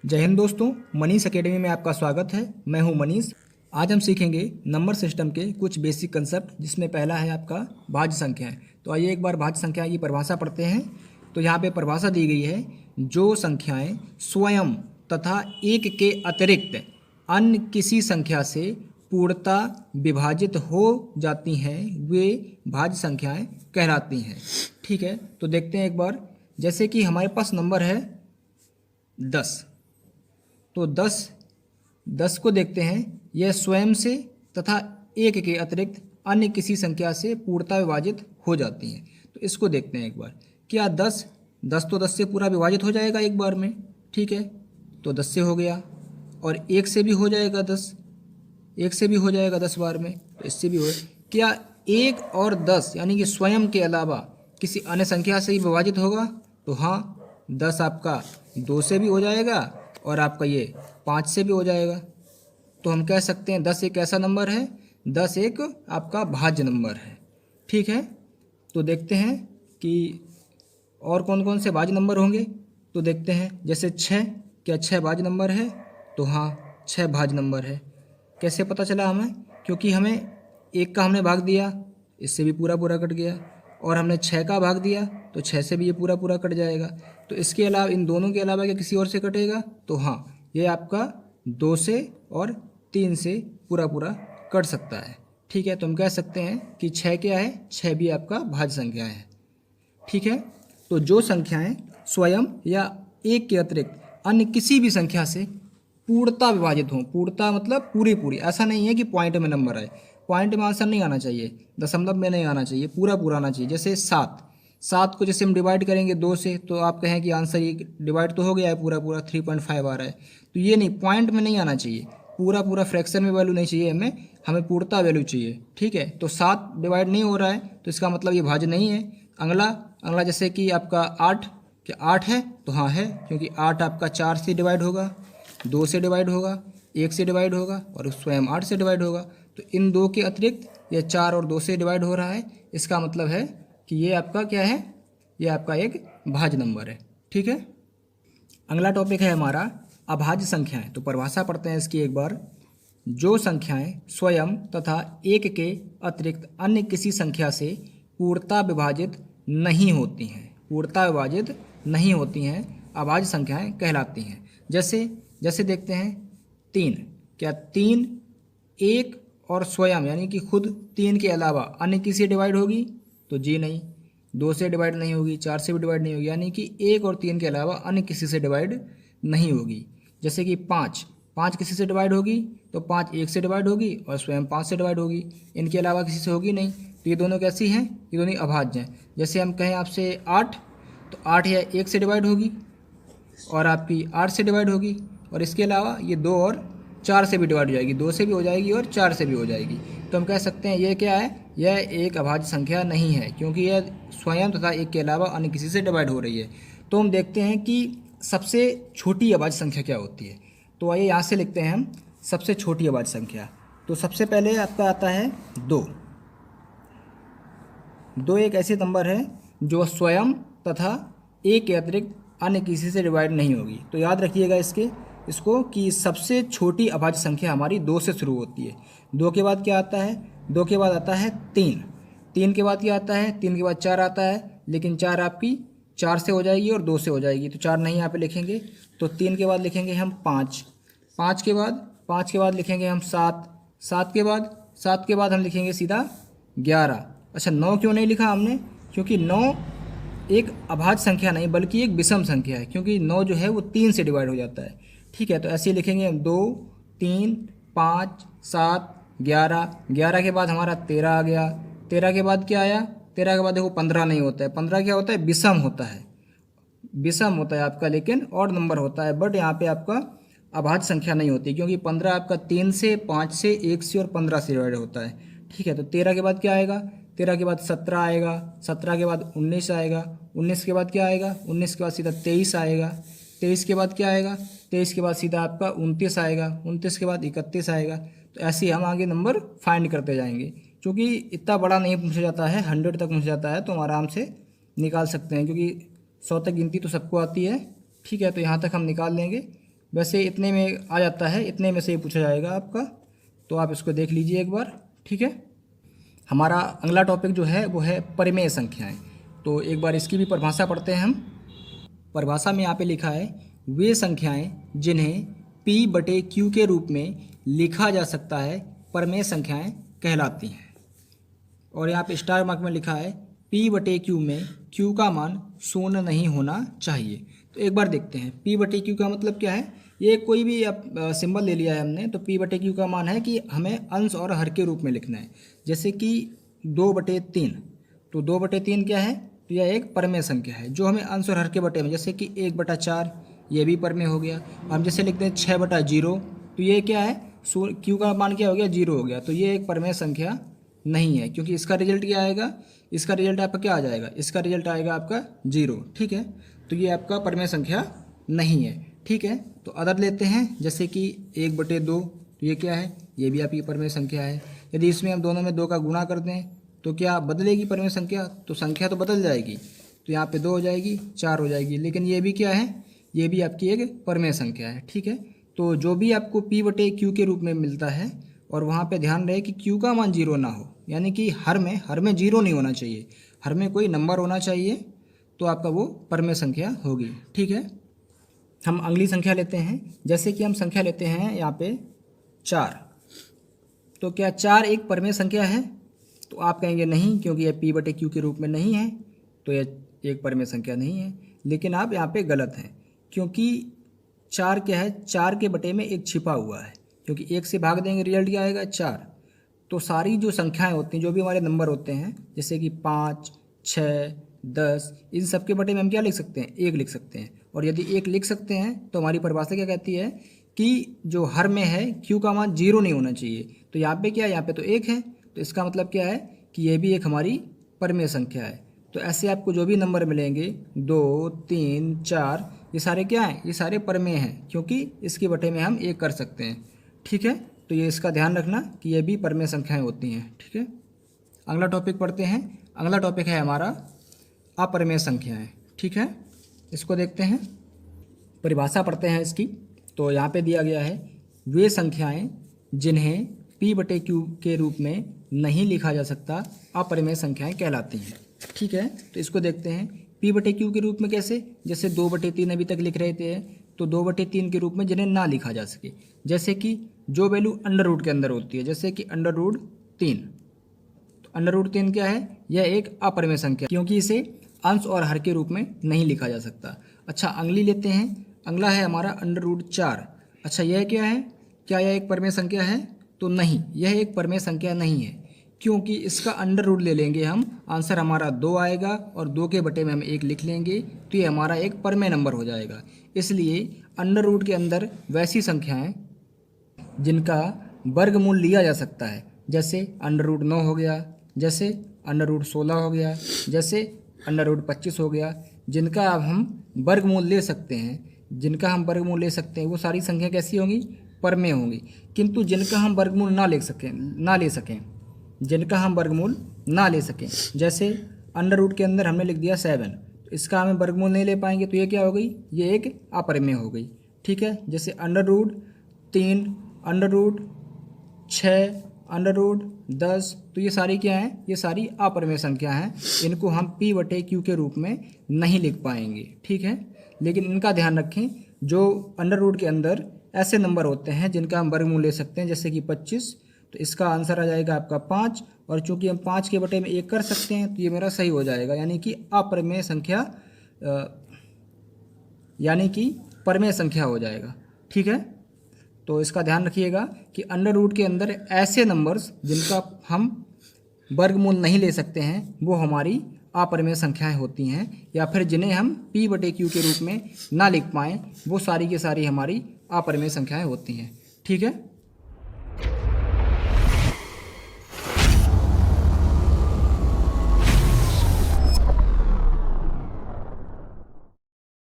जय हिंद दोस्तों, मनीष एकेडमी में आपका स्वागत है। मैं हूं मनीष। आज हम सीखेंगे नंबर सिस्टम के कुछ बेसिक कंसेप्ट, जिसमें पहला है आपका भाज्य संख्याएं। तो आइए एक बार भाज्य संख्या की परिभाषा पढ़ते हैं। तो यहाँ पे परिभाषा दी गई है, जो संख्याएं स्वयं तथा एक के अतिरिक्त अन्य किसी संख्या से पूर्णतः विभाजित हो जाती हैं वे भाज्य संख्याएं कहलाती हैं। ठीक है, तो देखते हैं एक बार। जैसे कि हमारे पास नंबर है 10, तो 10 को देखते हैं, यह स्वयं से तथा एक के अतिरिक्त अन्य किसी संख्या से पूर्णतः विभाजित हो जाती हैं। तो इसको देखते हैं एक बार। क्या 10 तो 10 से पूरा विभाजित हो जाएगा एक बार में। ठीक है, तो 10 से हो गया, और 1 से भी हो जाएगा 10, 1 से भी हो जाएगा 10 बार में, तो इससे भी हो। क्या 1 और 10 यानी कि स्वयं के अलावा किसी अन्य संख्या से ही विभाजित होगा? तो हाँ, 10 आपका 2 से भी हो जाएगा और आपका ये 5 से भी हो जाएगा। तो हम कह सकते हैं 10 एक ऐसा नंबर है, 10 एक आपका भाज्य नंबर है। ठीक है, तो देखते हैं कि और कौन कौन से भाज्य नंबर होंगे। तो देखते हैं, जैसे 6, क्या 6 भाज्य नंबर है? तो हाँ, 6 भाज्य नंबर है। कैसे पता चला हमें? क्योंकि हमें 1 का हमने भाग दिया, इससे भी पूरा पूरा कट गया, और हमने 6 का भाग दिया तो 6 से भी ये पूरा पूरा कट जाएगा। तो इसके अलावा, इन दोनों के अलावा क्या किसी और से कटेगा? तो हाँ, ये आपका 2 से और 3 से पूरा पूरा कट सकता है। ठीक है, तो हम कह सकते हैं कि 6 क्या है? 6 भी आपका भाज्य संख्या है। ठीक है, तो जो संख्याएं स्वयं या एक के अतिरिक्त अन्य किसी भी संख्या से पूर्णतः विभाजित हों, पूर्णतः मतलब पूरी पूरी, ऐसा नहीं है कि पॉइंट में नंबर आए, पॉइंट में आंसर नहीं आना चाहिए, दशमलव में नहीं आना चाहिए, पूरा पूरा आना चाहिए। जैसे 7 को जैसे हम डिवाइड करेंगे 2 से, तो आप कहें कि आंसर ये डिवाइड तो हो गया है पूरा पूरा, 3.5 आ रहा है। तो ये नहीं, पॉइंट में नहीं आना चाहिए, पूरा पूरा फ्रैक्शन में वैल्यू नहीं चाहिए हमें पूर्णतः वैल्यू चाहिए। ठीक है, तो 7 डिवाइड नहीं हो रहा है तो इसका मतलब ये भाज्य नहीं है। अगला जैसे कि आपका 8, क्या 8 है? तो हाँ है, क्योंकि 8 आपका 4 से डिवाइड होगा, 2 से डिवाइड होगा, 1 से डिवाइड होगा और स्वयं 8 से डिवाइड होगा। तो इन 2 के अतिरिक्त यह 4 और 2 से डिवाइड हो रहा है, इसका मतलब है कि ये आपका क्या है? ये आपका एक भाज्य नंबर है। ठीक है, अगला टॉपिक है हमारा अभाज्य संख्याएं। तो परिभाषा पढ़ते हैं इसकी एक बार। जो संख्याएं स्वयं तथा एक के अतिरिक्त अन्य किसी संख्या से पूर्णतः विभाजित नहीं होती हैं, पूर्णतः विभाजित नहीं होती हैं, अभाज्य संख्याएं कहलाती हैं। जैसे देखते हैं 3, क्या 3 एक और स्वयं यानी कि खुद 3 के अलावा अन्य किसी से डिवाइड होगी? तो जी नहीं। 2 से डिवाइड नहीं होगी, 4 से भी डिवाइड नहीं होगी, यानी कि 1 और 3 के अलावा अन्य किसी से डिवाइड नहीं होगी। जैसे कि 5 किसी से डिवाइड होगी? तो 5 1 से डिवाइड होगी और स्वयं 5 से डिवाइड होगी, इनके अलावा किसी से होगी नहीं। तो ये दोनों कैसी हैं? ये दोनों अभाज्य हैं। जैसे हम कहें आपसे 8, तो 8 या 1 से डिवाइड होगी और आपकी 8 से डिवाइड होगी, और इसके अलावा ये 2 और 4 से भी डिवाइड हो जाएगी, 2 से भी हो जाएगी और 4 से भी हो जाएगी। तो हम कह सकते हैं ये क्या है? यह एक अभाज्य संख्या नहीं है, क्योंकि यह स्वयं तथा एक के अलावा अन्य किसी से डिवाइड हो रही है। तो हम देखते हैं कि सबसे छोटी अभाज्य संख्या क्या होती है। तो आइए यहाँ से लिखते हैं हम सबसे छोटी अभाज्य संख्या। तो सबसे पहले आपका आता है 2। 2 एक ऐसे नंबर है जो स्वयं तथा एक के अतिरिक्त अन्य किसी से डिवाइड नहीं होगी। तो याद रखिएगा इसको कि सबसे छोटी अभाज्य संख्या हमारी 2 से शुरू होती है। 2 के बाद क्या आता है? 2 के बाद आता है 3। 3 के बाद क्या आता है? 3 के बाद 4 आता है, लेकिन 4 आपकी 4 से हो जाएगी और 2 से हो जाएगी, तो 4 नहीं यहाँ पे लिखेंगे। तो 3 के बाद लिखेंगे हम 5। 5 के बाद लिखेंगे हम 7। 7 के बाद हम लिखेंगे सीधा 11। अच्छा, 9 क्यों नहीं लिखा हमने? क्योंकि 9 एक अभाज्य संख्या नहीं बल्कि एक विषम संख्या है, क्योंकि 9 जो है वो 3 से डिवाइड हो जाता है। ठीक है, तो ऐसे ही लिखेंगे हम 2, 3, 5, 7, 11। 11 के बाद हमारा 13 आ गया। 13 के बाद क्या आया? 13 के बाद देखो 15 नहीं होता है। 15 क्या होता है? विषम होता है, विषम होता है आपका, लेकिन और नंबर होता है, बट यहाँ पे आपका अभाज्य संख्या नहीं होती, क्योंकि 15 आपका 3 से, 5 से, 1 से और 15 से डिवाइड होता है। ठीक है, तो 13 के बाद क्या आएगा? 13 के बाद 17 आएगा। 17 के बाद 19 आएगा। 19 के बाद क्या आएगा? 19 के बाद सीधा 23 आएगा। 23 के बाद क्या आएगा? 23 के बाद सीधा आपका 29 आएगा। 29 के बाद 31 आएगा। तो ऐसे ही हम आगे नंबर फाइंड करते जाएंगे। क्योंकि इतना बड़ा नहीं पूछा जाता है, 100 तक पूछा जाता है, तो हम आराम से निकाल सकते हैं, क्योंकि 100 तक गिनती तो सबको आती है। ठीक है, तो यहाँ तक हम निकाल लेंगे। वैसे इतने में आ जाता है, इतने में से ही पूछा जाएगा आपका, तो आप इसको देख लीजिए एक बार। ठीक है, हमारा अगला टॉपिक जो है वो है परिमेय संख्याएं। तो एक बार इसकी भी परिभाषा पढ़ते हैं हम। परिभाषा में यहाँ पे लिखा है वे संख्याएं जिन्हें P/Q के रूप में लिखा जा सकता है परिमेय संख्याएं कहलाती हैं। और यहाँ पे स्टार मार्क में लिखा है P/Q में Q का मान शून्य नहीं होना चाहिए। तो एक बार देखते हैं P/Q का मतलब क्या है। ये कोई भी आप सिंबल ले लिया है हमने, तो P/Q का मान है कि हमें अंश और हर के रूप में लिखना है। जैसे कि 2/3, तो 2/3 क्या है, तो यह एक परिमेय संख्या है जो हमें अंश और हर के बटे में, जैसे कि 1/4 ये भी परिमेय हो गया। हम जैसे लिखते हैं 6/0, तो ये क्या है, Q का मान क्या हो गया, 0 हो गया। तो ये एक परिमेय संख्या नहीं है, क्योंकि इसका रिजल्ट क्या आएगा, इसका रिजल्ट आपका क्या आ जाएगा, इसका रिजल्ट आएगा आपका 0। ठीक है, तो ये आपका परिमेय संख्या नहीं है। ठीक है, तो अदर लेते हैं, जैसे कि 1/2, तो ये क्या है, ये भी आपकी परिमेय संख्या है। यदि इसमें हम दोनों में 2 का गुणा कर दें तो क्या बदलेगी परिमेय संख्या, तो संख्या तो बदल जाएगी। तो यहाँ पे 2 हो जाएगी, 4 हो जाएगी, लेकिन ये भी क्या है, ये भी आपकी एक परिमेय संख्या है। ठीक है, तो जो भी आपको P/Q के रूप में मिलता है, और वहाँ पे ध्यान रहे कि Q का मान 0 ना हो, यानी कि हर में 0 नहीं होना चाहिए, हर में कोई नंबर होना चाहिए, तो आपका वो परिमेय संख्या होगी। ठीक है, हम अगली संख्या लेते हैं। जैसे कि हम संख्या लेते हैं यहाँ पे 4, तो क्या 4 एक परिमेय संख्या है, तो आप कहेंगे नहीं, क्योंकि यह P/Q के रूप में नहीं है, तो यह एक परिमेय संख्या नहीं है। लेकिन आप यहाँ पे गलत हैं, क्योंकि 4 क्या है, 4 के बटे में एक छिपा हुआ है, क्योंकि 1 से भाग देंगे रिजल्ट क्या आएगा, 4। तो सारी जो संख्याएं होती हैं, जो भी हमारे नंबर होते हैं, जैसे कि 5, 6, 10, इन सब के बटे में हम क्या लिख सकते हैं, 1 लिख सकते हैं। और यदि 1 लिख सकते हैं तो हमारी परिभाषा क्या कहती है कि जो हर में है Q का मान 0 नहीं होना चाहिए। तो यहाँ पे क्या है, यहाँ पे तो 1 है, तो इसका मतलब क्या है कि ये भी एक हमारी परिमेय संख्या है। तो ऐसे आपको जो भी नंबर मिलेंगे 2, 3, 4, ये सारे क्या हैं, ये सारे परिमेय हैं, क्योंकि इसके बटे में हम 1 कर सकते हैं। ठीक है, तो ये इसका ध्यान रखना कि ये भी परिमेय संख्याएं होती हैं। ठीक है, अगला टॉपिक पढ़ते हैं। अगला टॉपिक है हमारा अपरिमेय संख्याएं। ठीक है, इसको देखते हैं, परिभाषा पढ़ते हैं इसकी। तो यहाँ पे दिया गया है वे संख्याएं जिन्हें P/Q के रूप में नहीं लिखा जा सकता अपरिमेय संख्याएं कहलाती हैं। ठीक है, तो इसको देखते हैं P/Q के रूप में कैसे, जैसे 2/3 अभी तक लिख रहे थे, तो 2/3 के रूप में जिन्हें ना लिखा जा सके, जैसे कि जो वैल्यू अंडर रूट के अंदर होती है, जैसे कि √3। तो √3 क्या है, यह एक अपरिमेय संख्या, क्योंकि इसे अंश और हर के रूप में नहीं लिखा जा सकता। अच्छा, अगली लेते हैं। अगला है हमारा √4। अच्छा, यह क्या है, क्या यह एक परिमेय संख्या है, तो नहीं, यह एक परिमेय संख्या नहीं है, क्योंकि इसका अंडर रूट ले लेंगे हम, आंसर हमारा 2 आएगा, और 2 के बटे में हम 1 लिख लेंगे, तो ये हमारा एक परिमेय नंबर हो जाएगा। इसलिए अंडर रूट के अंदर वैसी संख्याएं जिनका वर्गमूल लिया जा सकता है, जैसे √9 हो गया, जैसे √16 हो गया, जैसे √25 हो गया, जिनका अब हम वर्गमूल ले सकते हैं, वो सारी संख्या कैसी होंगी, परिमेय होंगी। किंतु जिनका हम वर्गमूल ना ले सकें, जैसे अंडर रूट के अंदर हमने लिख दिया 7, तो इसका हमें वर्गमूल नहीं ले पाएंगे, तो ये क्या हो गई, ये एक अपरिमेय हो गई। ठीक है, जैसे √3, √6, √10, तो ये सारी क्या हैं, ये सारी अपरिमेय संख्या हैं, इनको हम P/Q के रूप में नहीं लिख पाएंगे। ठीक है, लेकिन इनका ध्यान रखें, जो अंडर रूट के अंदर ऐसे नंबर होते हैं जिनका हम वर्गमूल ले सकते हैं, जैसे कि 25, तो इसका आंसर आ जाएगा आपका 5, और चूंकि हम 5 के बटे में 1 कर सकते हैं, तो ये मेरा सही हो जाएगा, यानी कि अपरिमेय संख्या, यानी कि परिमेय संख्या हो जाएगा। ठीक है, तो इसका ध्यान रखिएगा कि अंडर रूट के अंदर ऐसे नंबर्स जिनका हम वर्गमूल नहीं ले सकते हैं, वो हमारी अपरिमेय संख्याएं होती हैं, या फिर जिन्हें हम P/Q के रूप में ना लिख पाएँ, वो सारी की सारी हमारी अपरिमेय संख्याएं होती हैं। ठीक है।